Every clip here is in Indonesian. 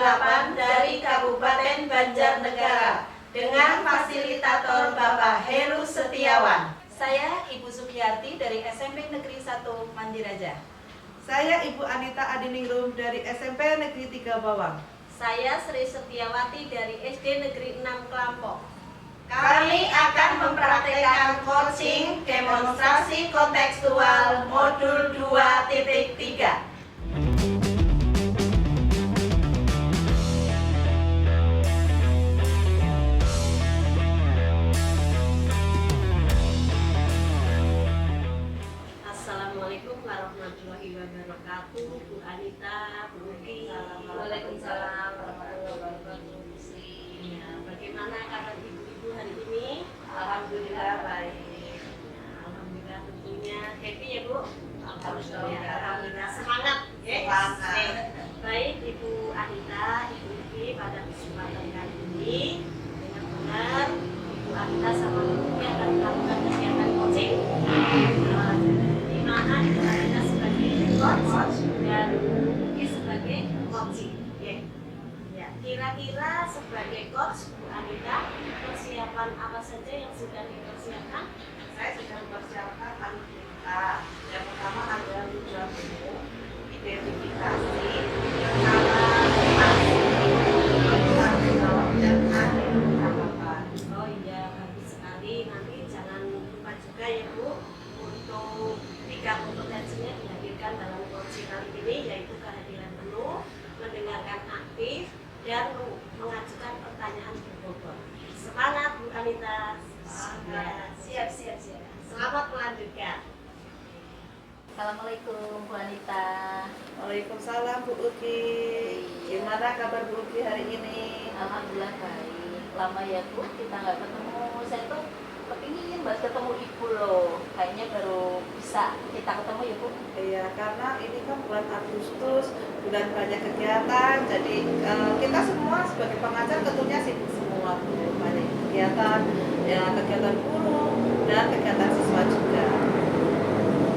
8 dari Kabupaten Banjarnegara dengan fasilitator Bapak Heru Setiawan. Saya Ibu Sugiyarti dari SMP Negeri 1 Mandiraja. Saya Ibu Anita Adiningrum dari SMP Negeri 3 Bawang. Saya Sri Setiawati dari SD Negeri 6 Kelampok. Kami akan mempraktikkan coaching demonstrasi kontekstual modul 2.3. Assalamualaikum warahmatullahi wabarakatuh. Bu Anita, Bu Uki. Waalaikumsalam warahmatullahi wabarakatuh. Ya, bagaimana kabar ibu-ibu hari ini? Alhamdulillah baik. Alhamdulillah tentunya happy ya Bu. Alhamdulillah. Alhamdulillah semangat. Ya. Semangat. Baik Ibu Anita, Ibu Uki, pada kesempatan kali ini benar-benar Ibu Anita sama Ibu Uki akan melakukan kegiatan coaching. Di mana Ibu Anita sebagai coach dan Ibu Uki sebagai coaching. Ya, kira-kira sebagai coach Bu Anita, persiapan apa saja yang sudah dipersiapkan? Saya sudah mempersiapkan alutsista. Yang pertama ada tujuan umum, identifikasi, tanggung jawab dan akhir harapan. Oh iya, bagus sekali. Nanti jangan lupa juga ya Bu, untuk 3 kompetensinya dihadirkan dalam coaching kali ini, yaitu kehadiran penuh, mendengarkan aktif, dan mengajukan pertanyaan berbobot. Semangat Bu Anita. Siap. Selamat melanjutkan. Assalamualaikum Bu Anita. Waalaikumsalam Bu Uki. Gimana kabar Bu Uki hari ini? Alhamdulillah baik. Lama ya Bu kita nggak ketemu. Saya tuh kepingin banget ketemu Ibu loh. Kayaknya baru bisa kita ketemu ya Bu. Iya, karena ini kan bulan Agustus, bulan banyak kegiatan. Jadi kita semua sebagai pengajar tentunya sibuk semua, banyak kegiatan, ya kegiatan guru dan kegiatan siswa juga.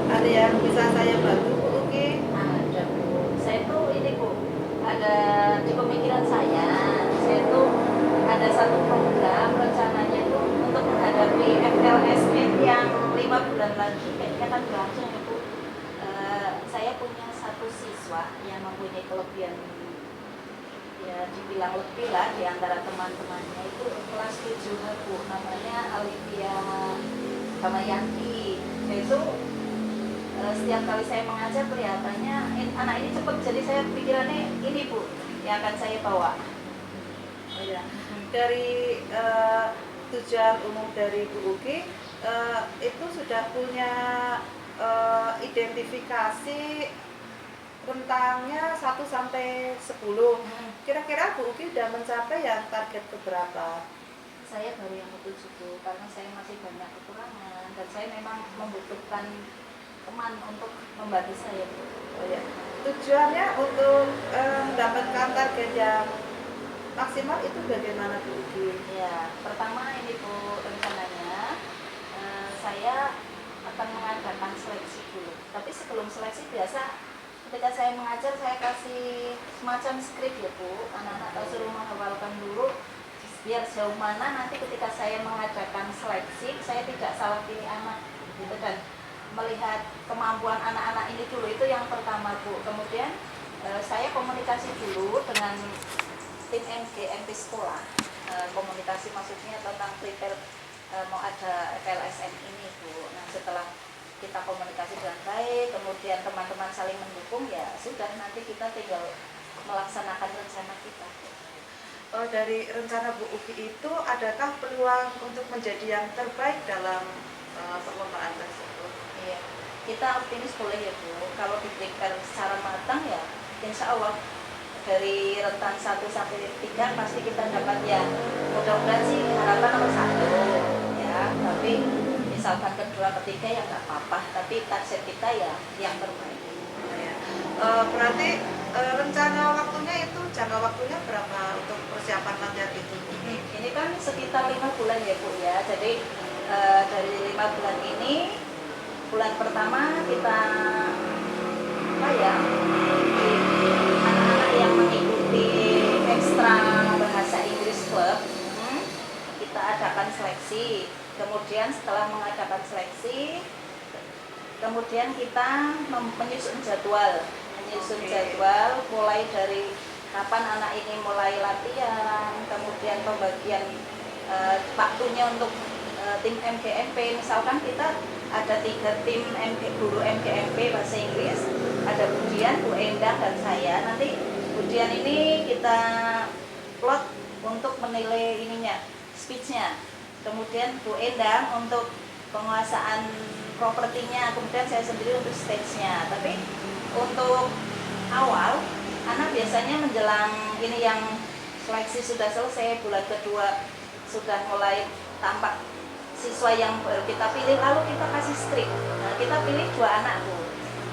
Ada yang bisa saya bantu Bu Uki? Ada Bu. Saya tuh ini Bu, ada di pemikiran saya tuh ada satu program rencananya tuh untuk menghadapi FLSM yang 5 bulan lagi kayaknya kan berlangsung ya Bu. Saya punya satu siswa yang mempunyai kelebihan, ya dibilang lebih lah di antara teman-temannya, itu kelas 7 Bu, namanya Olivia Kamayanti. Itu setiap kali saya mengajar kelihatannya anak ini cepat, jadi saya pikirannya ini Bu yang akan saya bawa. Oh ya, dari tujuan umum dari Bu Uki itu sudah punya identifikasi rentangnya 1 sampai 10. Kira-kira Bu Uki sudah mencapai yang target keberapa? Saya baru yang ke-7 Bu, karena saya masih banyak kekurangan dan saya memang membutuhkan teman untuk membantu saya Bu. Oh ya. Tujuannya untuk mendapatkan target yang maksimal itu bagaimana Bu Uki? Ya, pertama ini Bu, rencananya saya akan mengadakan seleksi dulu. Tapi sebelum seleksi biasa ketika saya mengajar saya kasih semacam skrip ya Bu, anak-anak suruh menghafalkan dulu biar sejauh mana nanti ketika saya mengadakan seleksi saya tidak salah pilih anak gitu kan. Melihat kemampuan anak-anak ini dulu, itu yang pertama Bu. Kemudian saya komunikasi dulu dengan tim MP sekolah, komunikasi maksudnya tentang prepare mau ada FLSM ini Bu. Nah setelah kita komunikasi dengan baik, kemudian teman-teman saling mendukung, ya sudah, nanti kita tinggal melaksanakan rencana kita. Oh, dari rencana Bu Uki itu adakah peluang untuk menjadi yang terbaik dalam perlombaan tersebut? Iya, kita optimis boleh ya Bu. Kalau di prepare secara matang ya insya Allah dari rentan 1 sampai 3 pasti kita dapat ya, mudah-mudahan sih harapan nomor 1 ya, tapi misalkan kedua ketiga ya nggak apa-apa, tapi target kita ya yang terbaik. Berarti rencana waktunya itu jangka waktunya berapa untuk persiapan latihan itu? Ini kan sekitar 5 bulan ya Bu ya, jadi dari 5 bulan ini bulan pertama kita apa ya, anak-anak yang mengikuti klub, kita adakan seleksi. Kemudian setelah mengadakan seleksi, kemudian kita menyusun jadwal, mulai dari kapan anak ini mulai latihan, kemudian pembagian waktunya untuk tim MGMP. Misalkan kita ada 3 tim guru MGMP bahasa Inggris, ada Budian, Bu Endang, dan saya. Nanti Budian ini kita plot untuk menilai speech-nya. Kemudian Bu Endang untuk penguasaan propertinya, kemudian saya sendiri untuk stage-nya. Tapi untuk awal, anak biasanya menjelang ini yang seleksi sudah selesai, bulan kedua sudah mulai tampak siswa yang baru kita pilih, lalu kita kasih strip. Nah, kita pilih 2 anak Bu.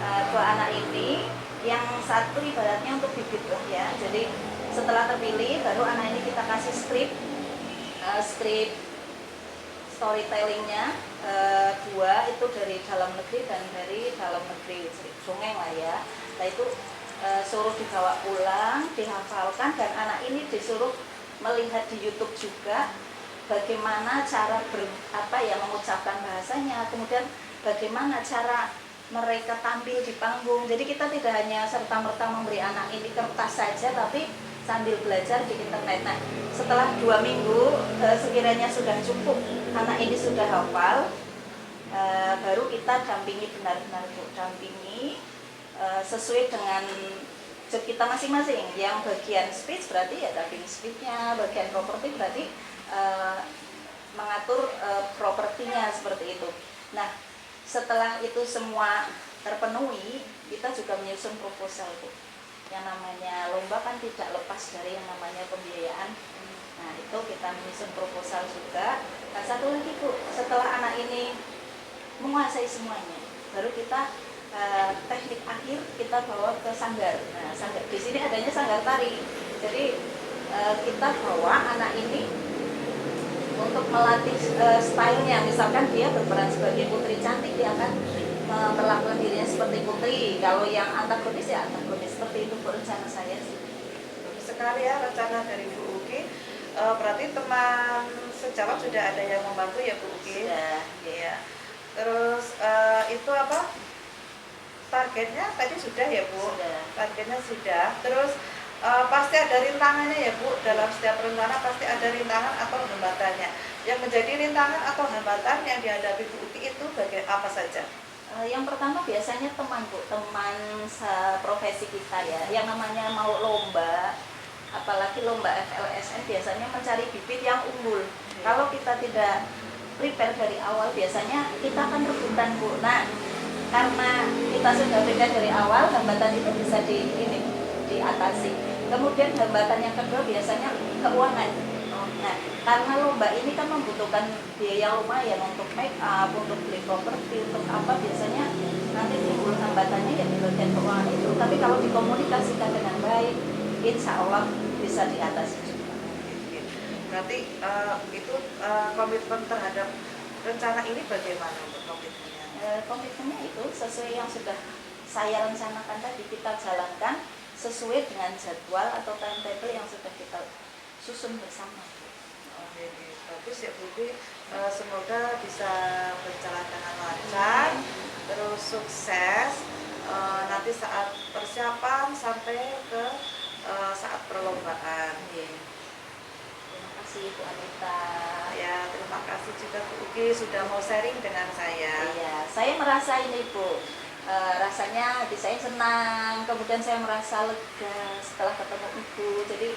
2 anak ini, yang satu ibaratnya untuk bibit lah ya. Jadi setelah terpilih, baru anak ini kita kasih strip storytellingnya 2 itu dari dalam negeri dan dari dalam negeri, dongeng lah ya. Nah itu suruh dibawa pulang, dihafalkan, dan anak ini disuruh melihat di YouTube juga bagaimana cara mengucapkan bahasanya, kemudian bagaimana cara mereka tampil di panggung. Jadi kita tidak hanya serta-merta memberi anak ini kertas saja, tapi sambil belajar di internet. Nah, setelah 2 minggu sekiranya sudah cukup, anak ini sudah hafal, baru kita dampingi benar-benar dampingi sesuai dengan job kita masing-masing. Yang bagian speech berarti ya dampingi speech-nya, bagian properti berarti mengatur propertinya seperti itu. Nah, setelah itu semua terpenuhi, kita juga menyusun proposal Bu. Yang namanya lomba kan tidak lepas dari yang namanya pembiayaan. Nah itu kita menyusun proposal juga. Nah satu lagi Bu, setelah anak ini menguasai semuanya, baru kita teknik akhir kita bawa ke sanggar. Nah sanggar di sini adanya sanggar tari. Jadi kita bawa anak ini untuk melatih stylenya. Misalkan dia berperan sebagai putri cantik, dia akan memperlakukan dirinya seperti putri. Kalau yang antagonis ya antagonis. Seperti itu rencana saya sih. Bagus sekali ya rencana dari Bu Uki. Berarti teman sejawat sudah ada yang membantu ya Bu Uki? Sudah. Iya. Terus itu apa? Targetnya tadi sudah ya Bu? Sudah. Targetnya sudah. Terus pasti ada rintangannya ya Bu, dalam setiap rencana pasti ada rintangan atau hambatannya. Yang menjadi rintangan atau hambatan yang dihadapi Bu Uki itu bagian apa saja? Yang pertama biasanya teman Bu, teman profesi kita ya, yang namanya mau lomba, apalagi lomba FLSN biasanya mencari bibit yang unggul. Kalau kita tidak prepare dari awal, biasanya kita akan rebutan Bu. Nah, karena kita sudah prepare dari awal, hambatan itu bisa diatasi. Kemudian hambatan yang kedua biasanya keuangan. Nah, karena lomba ini kan membutuhkan biaya lumayan untuk make up, untuk beli properti, untuk apa, biasanya nanti timbul hambatannya ya di bagian keuangan itu. Tapi kalau dikomunikasikan dengan baik, insya Allah bisa diatasi juga. Berarti itu komitmen terhadap rencana ini bagaimana untuk komitmennya? Komitmennya itu sesuai yang sudah saya rencanakan tadi, kita jalankan sesuai dengan jadwal atau timetable yang sudah kita susun bersama. Bagus ya Bu Uki, semoga bisa berjalan dengan lancar, terus sukses nanti saat persiapan sampai ke saat perlombaan. Terima kasih Bu Anita. Ya, terima kasih juga Bu Uki sudah mau sharing dengan saya. Iya, saya merasa ini Bu, rasanya hati saya senang, kemudian saya merasa lega setelah ketemu Ibu. Jadi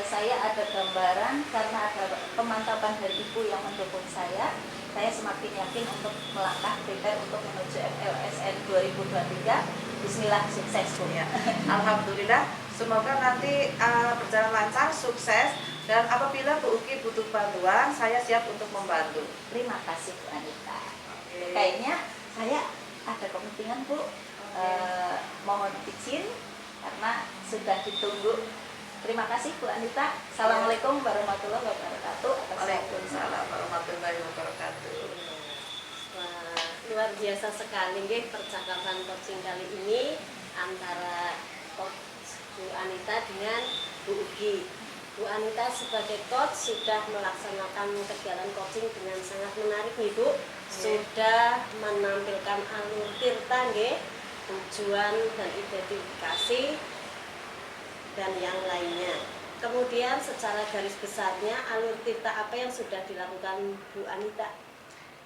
saya ada gambaran karena ada pemantapan dari Ibu yang mendukung saya semakin yakin untuk melangkah prepare untuk menuju FLSN 2023. Bismillah, sukses Bu. Ya, alhamdulillah, semoga nanti berjalan lancar, sukses, dan apabila Bu Uki butuh bantuan, saya siap untuk membantu. Terima kasih Bu Anita. Kayaknya saya ada kepentingan Bu, mohon izin karena sudah ditunggu. Terima kasih Bu Anita. Assalamualaikum warahmatullahi wabarakatuh. Waalaikumsalam warahmatullahi wabarakatuh. Wah, luar biasa sekali nggih percakapan coaching kali ini antara Coach Bu Anita dengan Bu Uki. Bu Anita sebagai coach sudah melaksanakan kegiatan coaching dengan sangat menarik nih Bu. Sudah menampilkan alur tirta nggih, tujuan dan identifikasi dan yang lainnya. Kemudian secara garis besarnya alur tirta apa yang sudah dilakukan Bu Anita?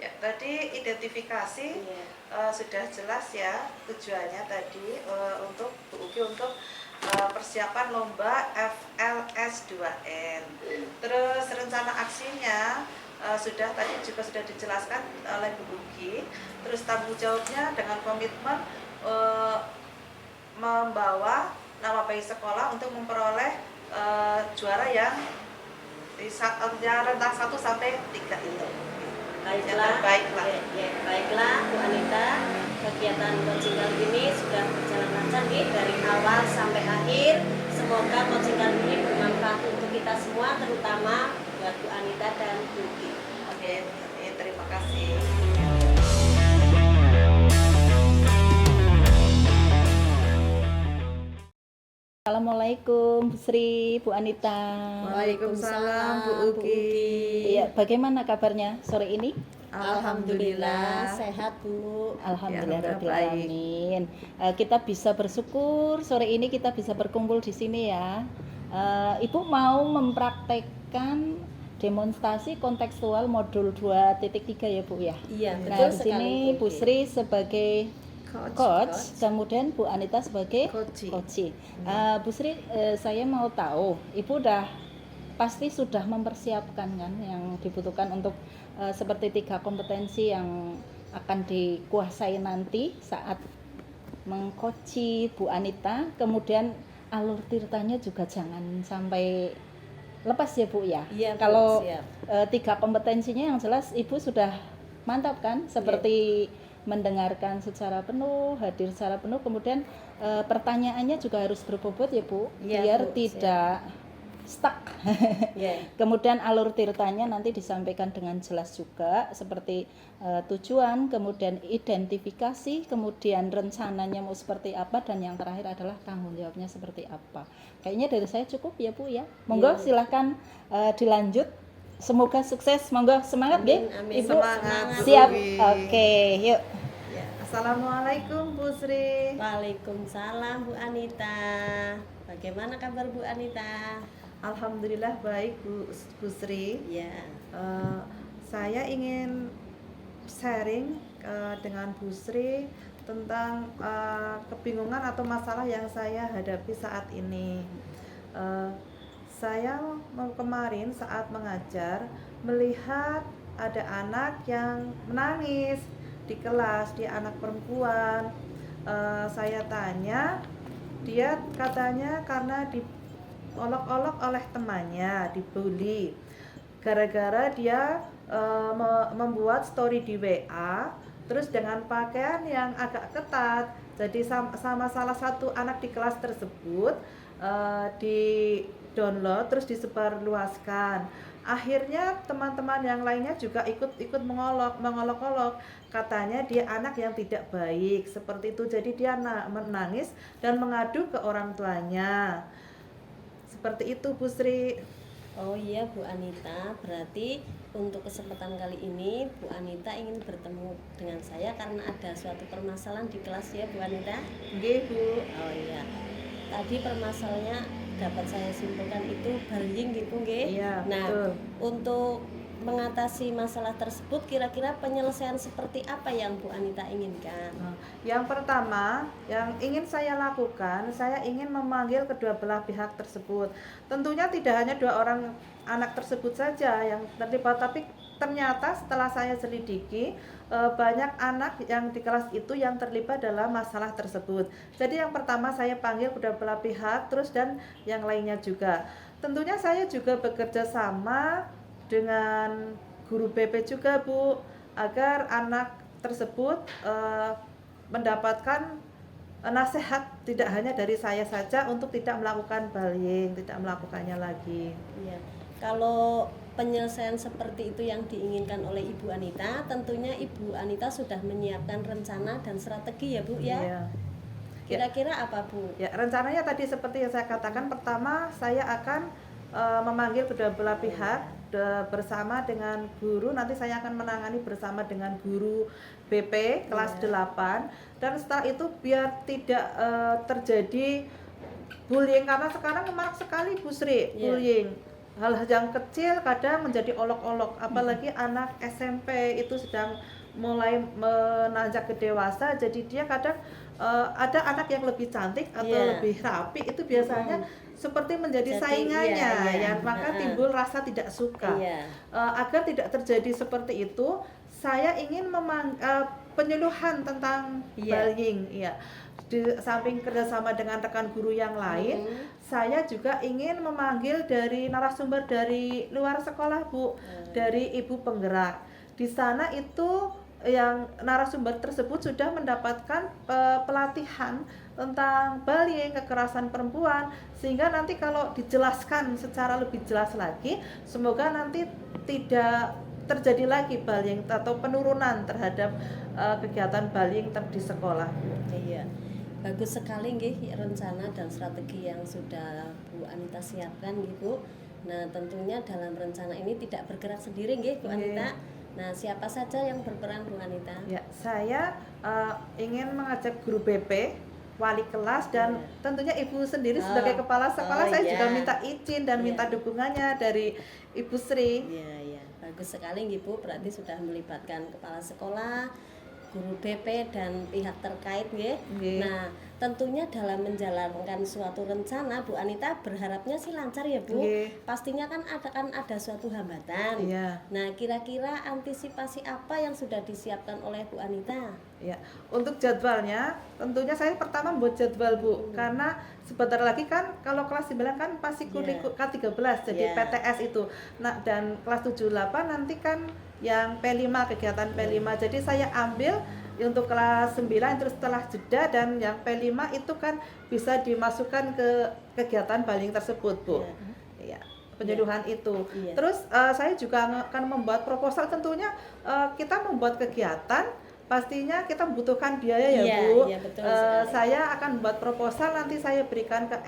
Ya, tadi identifikasi Iya. sudah jelas ya tujuannya tadi untuk Bu Uki untuk persiapan lomba FLS 2N. Terus rencana aksinya tadi juga sudah dijelaskan oleh Bu Uki. Terus tanggung jawabnya dengan komitmen membawa nama baik sekolah untuk memperoleh juara yang di rentang 1 sampai 3 itu. Baiklah, baiklah Bu Anita, kegiatan coaching kali ini sudah berjalan lancar nih dari awal sampai akhir. Semoga coaching kali ini bermanfaat untuk kita semua, terutama buat Bu Anita dan Bu Uki. Oke, terima kasih. Assalamualaikum Bu Sri, Bu Anita. Waalaikumsalam Bu Uki. Iya, bagaimana kabarnya sore ini? Alhamdulillah. sehat Bu. Alhamdulillah Ya, rabbil baik. alamin. Kita bisa bersyukur sore ini kita bisa berkumpul di sini ya. Ibu mau mempraktekkan demonstrasi kontekstual modul 2.3 ya Bu ya. Iya, Nah, di sini Bu Sri sebagai coach, kemudian Bu Anita sebagai Coach. coach. Bu Sri, saya mau tahu, Ibu pasti sudah mempersiapkan kan yang dibutuhkan untuk seperti 3 kompetensi yang akan dikuasai nanti saat mengcoachi Bu Anita. Kemudian alur tirtanya juga jangan sampai lepas ya Bu ya. Iya, Bu, Kalau siap. 3 kompetensinya yang jelas Ibu sudah mantap kan, seperti mendengarkan secara penuh, hadir secara penuh, kemudian pertanyaannya juga harus berbobot ya Bu, Iya, biar Bu, tidak stuck. Iya. Kemudian alur tirtanya nanti disampaikan dengan jelas juga, seperti tujuan, kemudian identifikasi, kemudian rencananya mau seperti apa, dan yang terakhir adalah tanggung jawabnya seperti apa. Kayaknya dari saya cukup ya Bu ya. Monggo Iya. silahkan dilanjut. Semoga sukses, monggo semangat Amin, nggih. amin. Ibu Semangat, Bu siap. Uki. Oke, yuk. Ya, Assalamualaikum Bu Sri. Waalaikumsalam Bu Anita. Bagaimana kabar Bu Anita? Alhamdulillah baik Bu Sri. Ya. Saya ingin sharing dengan Bu Sri tentang kebingungan atau masalah yang saya hadapi saat ini. Saya kemarin saat mengajar melihat ada anak yang menangis di kelas, dia anak perempuan. Saya tanya, dia katanya karena diolok-olok oleh temannya, dibully. Gara-gara dia membuat story di WA, terus dengan pakaian yang agak ketat. Jadi sama salah satu anak di kelas tersebut di download terus disebarluaskan. Akhirnya teman-teman yang lainnya juga ikut mengolok-olok. Katanya dia anak yang tidak baik seperti itu. Jadi dia menangis dan mengadu ke orang tuanya. Seperti itu Bu Sri. Oh iya Bu Anita, berarti untuk kesempatan kali ini Bu Anita ingin bertemu dengan saya karena ada suatu permasalahan di kelas ya Bu Anita? Nggih Bu. Oh iya. Tadi permasalahannya dapat saya simpulkan itu bullying gitu nggih. Iya, Nah, betul. untuk mengatasi masalah tersebut kira-kira penyelesaian seperti apa yang Bu Anita inginkan? Nah, yang pertama yang ingin saya lakukan, saya ingin memanggil kedua belah pihak tersebut. Tentunya tidak hanya 2 orang anak tersebut saja yang terlibat, tapi ternyata setelah saya selidiki banyak anak yang di kelas itu yang terlibat dalam masalah tersebut. Jadi yang pertama saya panggil kedua belah pihak, terus dan yang lainnya juga. Tentunya saya juga bekerja sama dengan guru BP juga Bu, agar anak tersebut mendapatkan nasihat tidak hanya dari saya saja untuk tidak melakukan bullying, tidak melakukannya lagi. Iya. Kalau penyelesaian seperti itu yang diinginkan oleh Ibu Anita, tentunya Ibu Anita sudah menyiapkan rencana dan strategi ya Bu ya. Iya. Kira-kira apa Bu? Ya, rencananya tadi seperti yang saya katakan, pertama saya akan memanggil kedua belah pihak bersama dengan guru. Nanti saya akan menangani bersama dengan guru BP kelas 8, dan setelah itu biar tidak terjadi bullying, karena sekarang marak sekali Bu Sri, bullying. Hal yang kecil kadang menjadi olok-olok, apalagi anak SMP itu sedang mulai menanjak ke dewasa, jadi dia kadang ada anak yang lebih cantik atau lebih rapi, itu biasanya seperti menjadi Jadi, saingannya, iya. maka timbul rasa tidak suka. Agar tidak terjadi seperti itu, saya ingin penyuluhan tentang bullying, di samping kerjasama dengan rekan guru yang lain, saya juga ingin memanggil dari narasumber dari luar sekolah Bu, dari Ibu Penggerak. Di sana itu yang narasumber tersebut sudah mendapatkan pelatihan tentang bullying, kekerasan perempuan, sehingga nanti kalau dijelaskan secara lebih jelas lagi, semoga nanti tidak terjadi lagi bullying atau penurunan terhadap kegiatan bullying di sekolah. Iya, bagus sekali nggih rencana dan strategi yang sudah Bu Anita siapkan nggih Bu. Nah, tentunya dalam rencana ini tidak bergerak sendiri nggih Bu Anita. Nah, siapa saja yang berperan Bu Anita? Ya, saya ingin mengajak guru BP, wali kelas, dan tentunya Ibu sendiri sebagai kepala sekolah. Saya juga minta izin dan minta dukungannya dari Ibu Sri. Iya, bagus sekali nggih Bu. Berarti sudah melibatkan kepala sekolah, guru BP dan pihak terkait nggih. Nah, tentunya dalam menjalankan suatu rencana Bu Anita berharapnya sih lancar ya Bu. Pastinya kan ada suatu hambatan. Nah, kira-kira antisipasi apa yang sudah disiapkan oleh Bu Anita? Ya, untuk jadwalnya tentunya saya pertama membuat jadwal Bu, karena sebentar lagi kan kalau kelas 9 kan pasti kurikulum K13 jadi PTS itu. Nah, dan kelas 7-8 nanti kan yang P5, kegiatan P5. Jadi saya ambil untuk kelas 9 terus setelah jeda, dan yang P5 itu kan bisa dimasukkan ke kegiatan bullying tersebut Bu. Penyuluhan itu. Terus saya juga akan membuat proposal. Tentunya kita membuat kegiatan pastinya kita membutuhkan biaya ya Bu. Betul saya akan membuat proposal, nanti saya berikan ke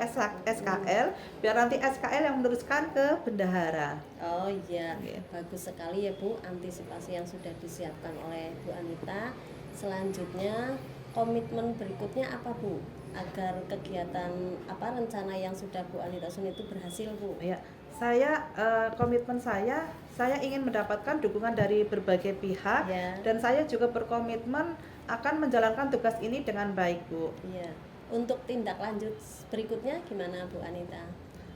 SKL, biar nanti SKL yang meneruskan ke bendahara. Oh iya, bagus sekali ya Bu, antisipasi yang sudah disiapkan oleh Bu Anita. Selanjutnya komitmen berikutnya apa Bu, agar kegiatan rencana yang sudah Bu Anita susun itu berhasil Bu? Ya, saya komitmen saya ingin mendapatkan dukungan dari berbagai pihak, dan saya juga berkomitmen akan menjalankan tugas ini dengan baik Bu. Iya. Untuk tindak lanjut berikutnya gimana Bu Anita?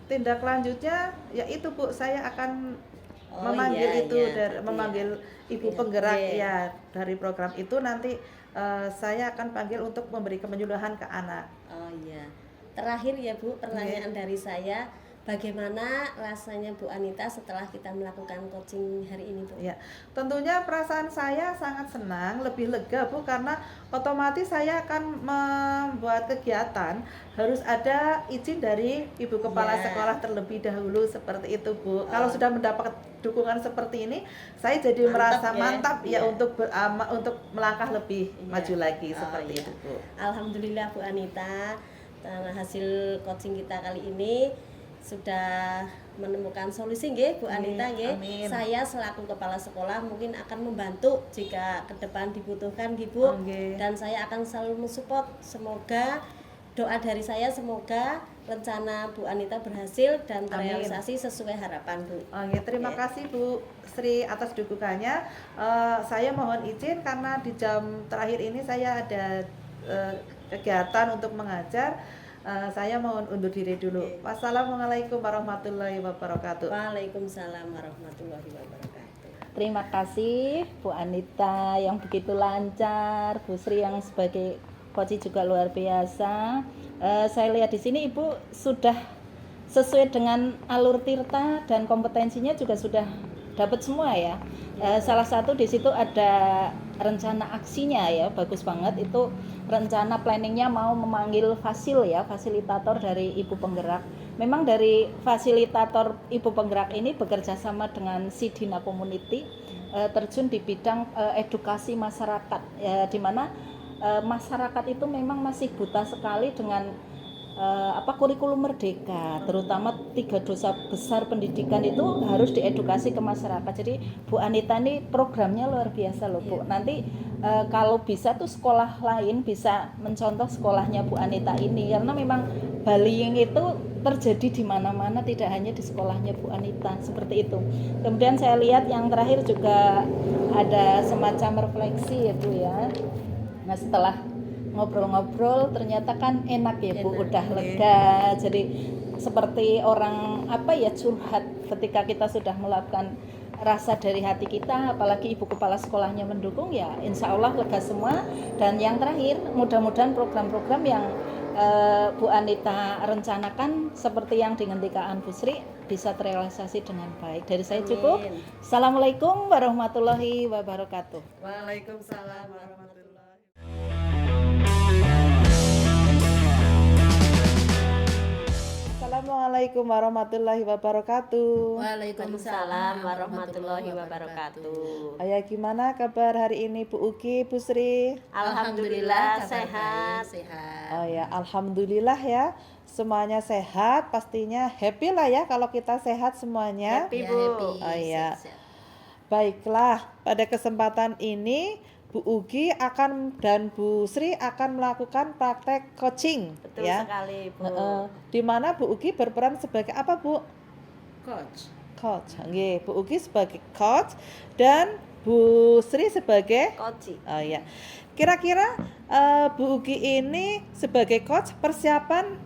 Tindak lanjutnya yaitu Bu, saya akan memanggil memanggil Ibu Penggerak dari program itu. Nanti saya akan panggil untuk memberi penyuluhan ke anak. Oh iya. Terakhir ya Bu, pertanyaan dari saya, bagaimana rasanya Bu Anita setelah kita melakukan coaching hari ini Bu? Ya, tentunya perasaan saya sangat senang, lebih lega Bu, karena otomatis saya akan membuat kegiatan harus ada izin dari Ibu Kepala Sekolah terlebih dahulu, seperti itu Bu. Kalau sudah mendapat dukungan seperti ini, saya jadi merasa mantap untuk melangkah lebih maju lagi seperti itu Bu. Alhamdulillah Bu Anita, hasil coaching kita kali ini sudah menemukan solusi nggih Bu Anita nggih. Saya selaku kepala sekolah mungkin akan membantu jika ke depan dibutuhkan nggih Bu. Dan saya akan selalu mensupport. Semoga doa dari saya, semoga rencana Bu Anita berhasil dan terrealisasi sesuai harapan Bu. Terima kasih Bu Sri atas dukungannya. Saya mohon izin karena di jam terakhir ini saya ada kegiatan untuk mengajar. Saya mohon undur diri dulu. Wassalamualaikum warahmatullahi wabarakatuh. Waalaikumsalam warahmatullahi wabarakatuh. Terima kasih Bu Anita yang begitu lancar, Bu Sri yang sebagai coach juga luar biasa. Saya lihat di sini Ibu sudah sesuai dengan alur tirta dan kompetensinya juga sudah dapat semua ya. Salah satu di situ ada rencana aksinya ya, bagus banget itu. Rencana planningnya mau memanggil fasilitator dari Ibu Penggerak. Memang dari fasilitator Ibu Penggerak ini bekerja sama dengan Sidina Community, terjun di bidang edukasi masyarakat, di mana masyarakat itu memang masih buta sekali dengan kurikulum merdeka, terutama 3 dosa besar pendidikan itu harus diedukasi ke masyarakat. Jadi Bu Anita ini programnya luar biasa loh Bu. Nanti kalau bisa tuh sekolah lain bisa mencontoh sekolahnya Bu Anita ini, karena memang bullying itu terjadi di mana-mana, tidak hanya di sekolahnya Bu Anita, seperti itu. Kemudian saya lihat yang terakhir juga ada semacam refleksi ya Bu ya. Nah setelah ngobrol-ngobrol ternyata kan enak ya Bu, udah lega. Jadi seperti orang curhat ketika kita sudah melakukan rasa dari hati kita, apalagi ibu kepala sekolahnya mendukung, ya insya Allah lega semua. Dan yang terakhir, mudah-mudahan program-program yang Bu Anita rencanakan seperti yang dihentikan Bu Sri bisa terrealisasi dengan baik. Dari saya cukup. Assalamualaikum warahmatullahi wabarakatuh. Waalaikumsalam warahmatullahi. Assalamualaikum warahmatullahi wabarakatuh. Waalaikumsalam warahmatullahi wabarakatuh. Ayah, gimana kabar hari ini Bu Uki, Bu Sri? Alhamdulillah sehat. Oh ya, alhamdulillah ya. Semuanya sehat, pastinya happy lah ya kalau kita sehat semuanya. Happy Bu. Oh ya. Baiklah, pada kesempatan ini Bu Ugi dan Bu Sri akan melakukan praktek coaching. Betul ya. sekali Bu. Di mana Bu Ugi berperan sebagai apa Bu? Coach. Nggih, Bu Ugi sebagai coach dan Bu Sri sebagai Coach. oh ya. Kira-kira Bu Ugi ini sebagai coach persiapan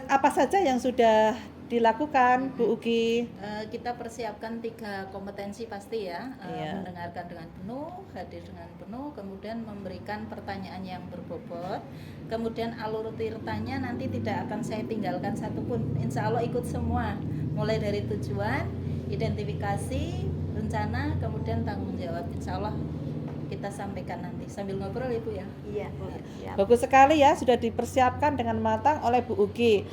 apa saja yang sudah dilakukan Bu Ugi? Kita persiapkan 3 kompetensi pasti ya. Iya. Mendengarkan dengan penuh, hadir dengan penuh, kemudian memberikan pertanyaan yang berbobot, kemudian alur tirtanya nanti tidak akan saya tinggalkan satupun, insya Allah ikut semua, mulai dari tujuan, identifikasi, rencana, kemudian tanggung jawab, insya Allah kita sampaikan nanti sambil ngobrol Ibu ya. Iya Bu. Siap. Bagus sekali ya, sudah dipersiapkan dengan matang oleh Bu Ugi.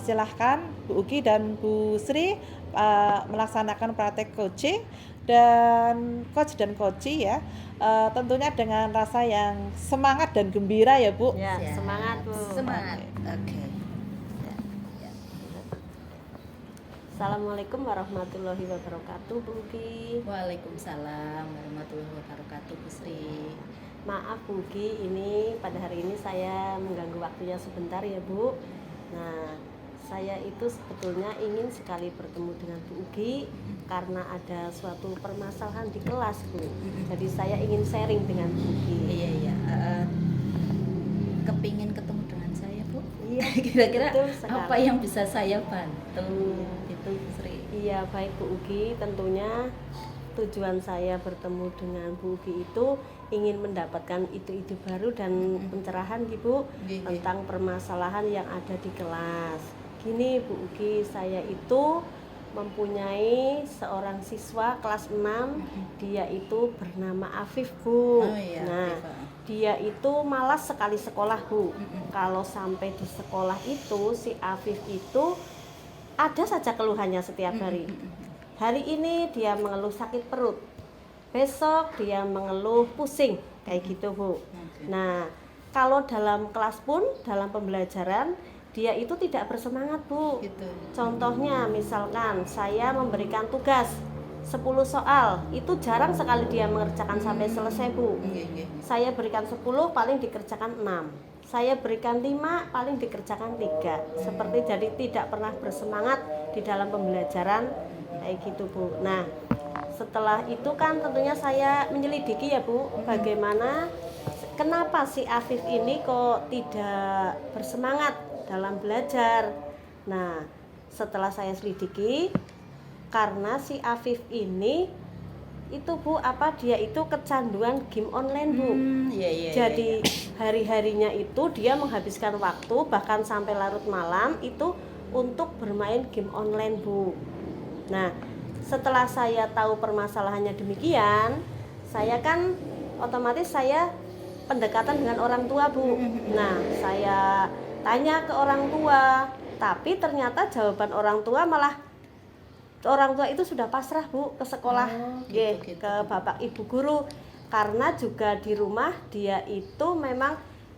Silahkan Bu Ugi dan Bu Sri melaksanakan praktek coaching dan coachi ya. Tentunya dengan rasa yang semangat dan gembira ya Bu. Ya, semangat Bu. Semangat. Oke. Assalamualaikum warahmatullahi wabarakatuh Bu Ugi. Waalaikumsalam warahmatullahi wabarakatuh Bu Sri. Maaf Bu Ugi, ini pada hari ini saya mengganggu waktunya sebentar ya Bu. Nah, saya itu sebetulnya ingin sekali bertemu dengan Bu Ugi karena ada suatu permasalahan di kelas Bu. Jadi saya ingin sharing dengan Bu Ugi. Iya. Kepingin ketemu dengan saya Bu? Iya. Kira-kira betul sekali. apa yang bisa saya bantu? Itu Bu Sri. Iya baik Bu Ugi, tentunya tujuan saya bertemu dengan Bu Ugi itu ingin mendapatkan ide-ide baru dan pencerahan Bu tentang permasalahan yang ada di kelas. Gini Bu Ugi, saya itu mempunyai seorang siswa kelas 6, dia itu bernama Afif Bu. Oh, iya, Nah, Afif. dia itu malas sekali sekolah Bu. Kalau sampai di sekolah itu si Afif itu ada saja keluhannya setiap hari. Hari ini dia mengeluh sakit perut, besok dia mengeluh pusing, kayak gitu Bu. Nah, kalau dalam kelas pun, dalam pembelajaran, dia itu tidak bersemangat Bu. Gitu. Contohnya misalkan saya memberikan tugas 10 soal, itu jarang sekali dia mengerjakan sampai selesai Bu. Saya berikan 10, paling dikerjakan 6. Saya berikan 5, paling dikerjakan 3. Seperti jadi tidak pernah bersemangat di dalam pembelajaran, kayak gitu Bu. Nah, setelah itu kan tentunya saya menyelidiki ya Bu, bagaimana kenapa si Afif ini kok tidak bersemangat dalam belajar. Nah, setelah saya selidiki, karena si Afif ini itu Bu, dia itu kecanduan game online Bu. Jadi hari-harinya itu dia menghabiskan waktu bahkan sampai larut malam itu untuk bermain game online Bu. Nah, setelah saya tahu permasalahannya demikian, saya kan otomatis saya pendekatan dengan orang tua Bu. Nah, saya tanya ke orang tua, tapi ternyata jawaban orang tua malah orang tua itu sudah pasrah Bu ke sekolah, ke bapak ibu guru, karena juga di rumah dia itu memang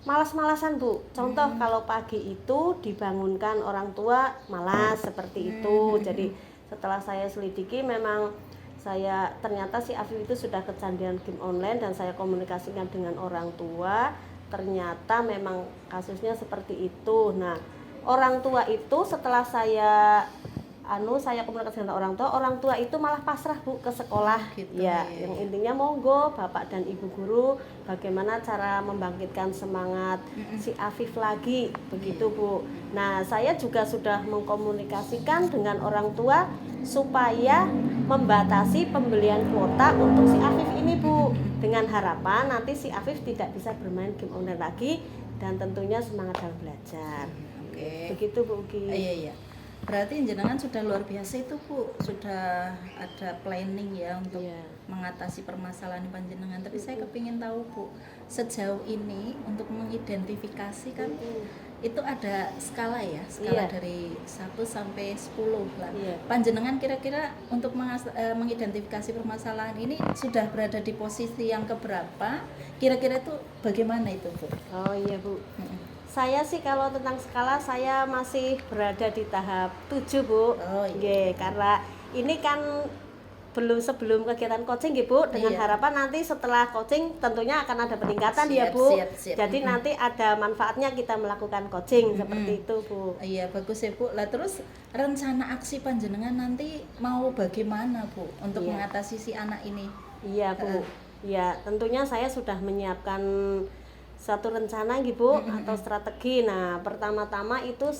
malas-malasan Bu. Contoh kalau pagi itu dibangunkan orang tua malas seperti itu. Jadi setelah saya selidiki memang saya ternyata si Afif itu sudah kecanduan game online dan saya komunikasikan dengan orang tua, ternyata memang kasusnya seperti itu. Nah, orang tua itu setelah saya komunikasi dengan orang tua itu malah pasrah Bu ke sekolah Gitu, ya. iya, Yang iya. intinya monggo Bapak dan Ibu guru bagaimana cara membangkitkan semangat si Afif lagi begitu Bu. Nah, saya juga sudah mengkomunikasikan dengan orang tua supaya membatasi pembelian kuota untuk si Afif ini Bu, dengan harapan nanti si Afif tidak bisa bermain game online lagi dan tentunya semangat dalam belajar. Oke. Begitu Bu Uki. Iya, iya. Berarti jenengan sudah luar biasa itu Bu, sudah ada planning ya untuk Iya. mengatasi permasalahan panjenengan. Tapi saya kepingin tahu Bu, sejauh ini untuk mengidentifikasi kan itu ada skala ya, skala Iya. dari 1 sampai 10 lah. Iya. Panjenengan kira-kira untuk mengidentifikasi permasalahan ini sudah berada di posisi yang keberapa? Kira-kira itu bagaimana itu Bu? Oh iya Bu. Mm-mm. Saya sih kalau tentang skala saya masih berada di tahap 7 Bu. Oh, iya. Nggih, karena ini kan sebelum kegiatan coaching nggih Bu, dengan Iya. harapan nanti setelah coaching tentunya akan ada peningkatan ya Siap, Bu. siap. Jadi nanti ada manfaatnya kita melakukan coaching seperti itu Bu. Iya bagus ya Bu. Lah terus rencana aksi panjenengan nanti mau bagaimana Bu untuk Iya. mengatasi si anak ini? Iya Bu. Ya tentunya saya sudah menyiapkan satu rencana gitu atau strategi. Nah pertama itu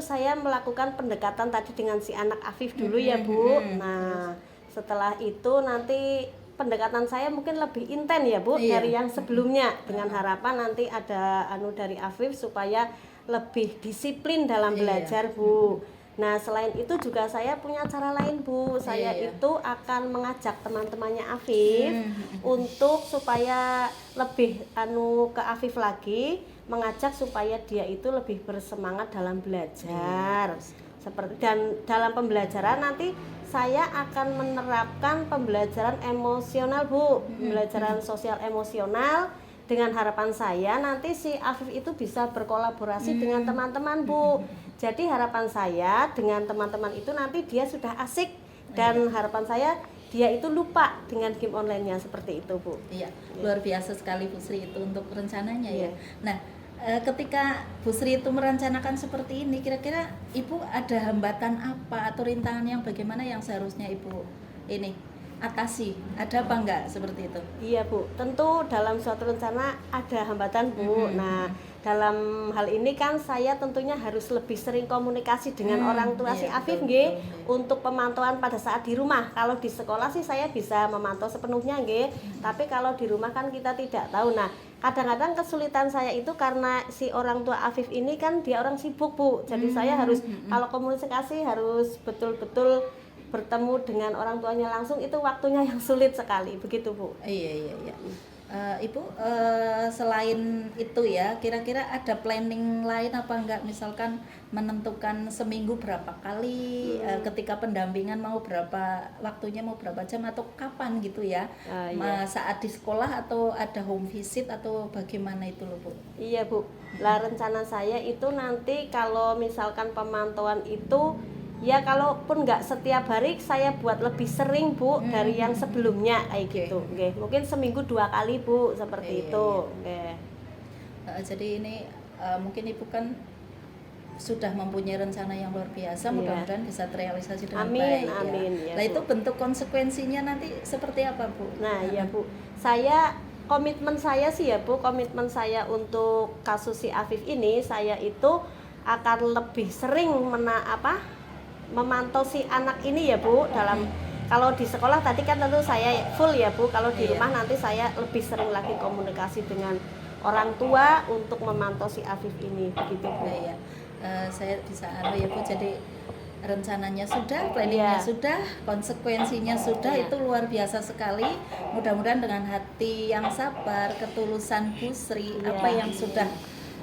saya melakukan pendekatan tadi dengan si anak Afif dulu ya Bu. Nah setelah itu nanti pendekatan saya mungkin lebih intens ya Bu Iya. dari yang sebelumnya, dengan harapan nanti ada dari Afif supaya lebih disiplin dalam Iya. belajar Bu. Nah selain itu juga saya punya cara lain Bu. Saya Iya. itu akan mengajak teman-temannya Afif untuk supaya lebih ke Afif lagi, mengajak supaya dia itu lebih bersemangat dalam belajar. Seperti dan dalam pembelajaran nanti saya akan menerapkan pembelajaran emosional Bu, pembelajaran sosial emosional, dengan harapan saya nanti si Afif itu bisa berkolaborasi dengan teman-teman Bu. Jadi harapan saya dengan teman-teman itu nanti dia sudah asik dan harapan saya dia itu lupa dengan game online-nya seperti itu Bu. Iya, luar biasa sekali Bu Sri itu untuk rencananya ya. Iya. Nah, ketika Bu Sri itu merencanakan seperti ini, kira-kira Ibu ada hambatan apa atau rintangan yang bagaimana yang seharusnya Ibu ini atasi? Ada apa enggak seperti itu? Iya Bu, tentu dalam suatu rencana ada hambatan Bu. Nah dalam hal ini kan saya tentunya harus lebih sering komunikasi dengan orang tua si iya, Afif betul, nggih, betul. untuk pemantauan pada saat di rumah. Kalau di sekolah sih saya bisa memantau sepenuhnya nggih, tapi kalau di rumah kan kita tidak tahu. Nah kadang-kadang kesulitan saya itu karena si orang tua Afif ini kan dia orang sibuk Bu, jadi saya harus kalau komunikasi harus betul-betul bertemu dengan orang tuanya langsung, itu waktunya yang sulit sekali begitu Bu. Iya. Ibu selain itu ya, kira-kira ada planning lain apa enggak? Misalkan menentukan seminggu berapa kali, ketika pendampingan mau berapa waktunya, mau berapa jam atau kapan gitu ya? Iya. Saat di sekolah atau ada home visit atau bagaimana itu loh Bu? Iya Bu, lah rencana saya itu nanti kalau misalkan pemantauan itu ya kalaupun nggak setiap hari saya buat lebih sering Bu dari yang sebelumnya kayak gitu. Nggih, mungkin seminggu 2 kali Bu seperti Iya, itu. Nggih. Jadi ini mungkin Ibu kan sudah mempunyai rencana yang luar biasa, Iya. mudah-mudahan bisa terrealisasi dengan Amin, baik ya. amin, ya, Nah Bu. itu bentuk konsekuensinya nanti seperti apa Bu? Nah, ya Bu. Komitmen saya sih ya Bu, komitmen saya untuk kasus si Afif ini, saya itu akan lebih sering memantau si anak ini ya Bu, dalam kalau di sekolah tadi kan tentu saya full ya Bu, kalau di Iya. rumah nanti saya lebih sering lagi komunikasi dengan orang tua untuk memantau si Afif ini begitu Bu. Nah, ya. Saya bisa ya Bu, jadi rencananya sudah, planningnya Iya. sudah, konsekuensinya sudah, Iya. itu luar biasa sekali. Mudah-mudahan dengan hati yang sabar, ketulusan Bu Sri, Iya. apa yang sudah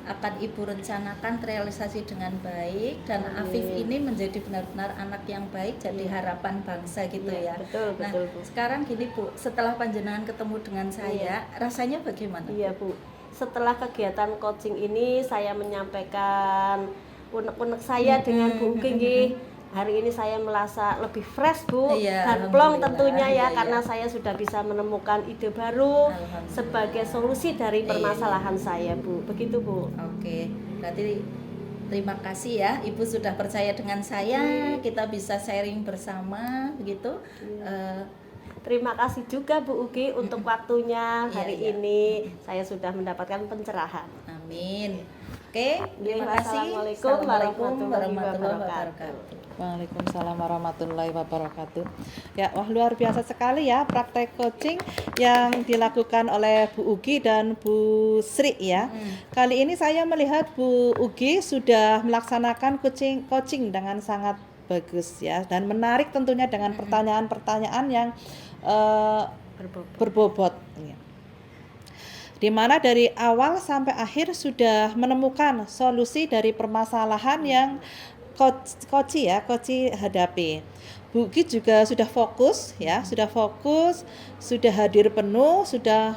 akan Ibu rencanakan terrealisasi dengan baik, dan Afif ini menjadi benar-benar anak yang baik, jadi harapan bangsa gitu ya. Betul, Nah, betul, Bu. sekarang gini Bu, setelah panjenengan ketemu dengan saya, rasanya bagaimana? Iya, Bu. Setelah kegiatan coaching ini saya menyampaikan unek-unek saya dengan Bu Uki nggih. Hari ini saya merasa lebih fresh, Bu, Iya, dan plong alhamdulillah. tentunya ya, Iya, karena iya. saya sudah bisa menemukan ide baru Alhamdulillah. sebagai solusi dari permasalahan saya, Bu. Begitu, Bu. Oke, berarti terima kasih ya, Ibu sudah percaya dengan saya, kita bisa sharing bersama, begitu. Terima kasih juga Bu Uki untuk waktunya hari Iya, iya. ini. Saya sudah mendapatkan pencerahan. Amin. Oke, terima kasih. Wassalamualaikum Assalamualaikum warahmatullahi warahmatullahi wabarakatuh. wabarakatuh. Waalaikumsalam warahmatullahi wabarakatuh. Ya, wah luar biasa sekali ya praktek coaching yang dilakukan oleh Bu Ugi dan Bu Sri ya. Kali ini saya melihat Bu Ugi sudah melaksanakan coaching dengan sangat bagus ya, dan menarik tentunya dengan pertanyaan-pertanyaan yang berbobot. Ya. Di mana dari awal sampai akhir sudah menemukan solusi dari permasalahan yang Koci hadapi. Bu Ugi juga sudah fokus ya, sudah hadir penuh, sudah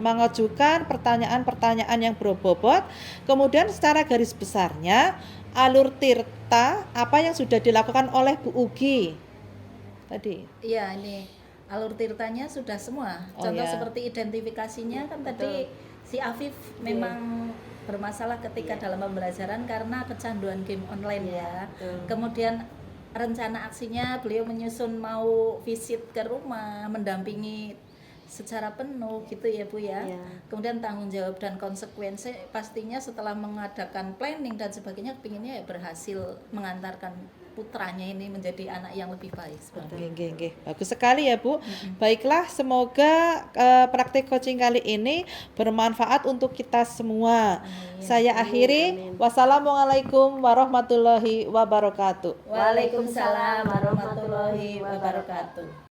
mengajukan pertanyaan-pertanyaan yang berbobot. Kemudian secara garis besarnya alur tirta apa yang sudah dilakukan oleh Bu Ugi tadi. Iya, ini alur tirtanya sudah semua. Oh, Contoh ya. seperti identifikasinya kan tadi si Afif memang bermasalah ketika dalam pembelajaran karena kecanduan game online ya. Kemudian rencana aksinya beliau menyusun mau visit ke rumah, mendampingi secara penuh gitu ya Bu ya. Kemudian tanggung jawab dan konsekuensi pastinya setelah mengadakan planning dan sebagainya, pinginnya ya berhasil mengantarkan putranya ini menjadi anak yang lebih baik. Oke. Bagus sekali ya Bu. Baiklah, semoga praktik coaching kali ini bermanfaat untuk kita semua. Saya akhiri. Wassalamualaikum warahmatullahi wabarakatuh. Waalaikumsalam warahmatullahi wabarakatuh.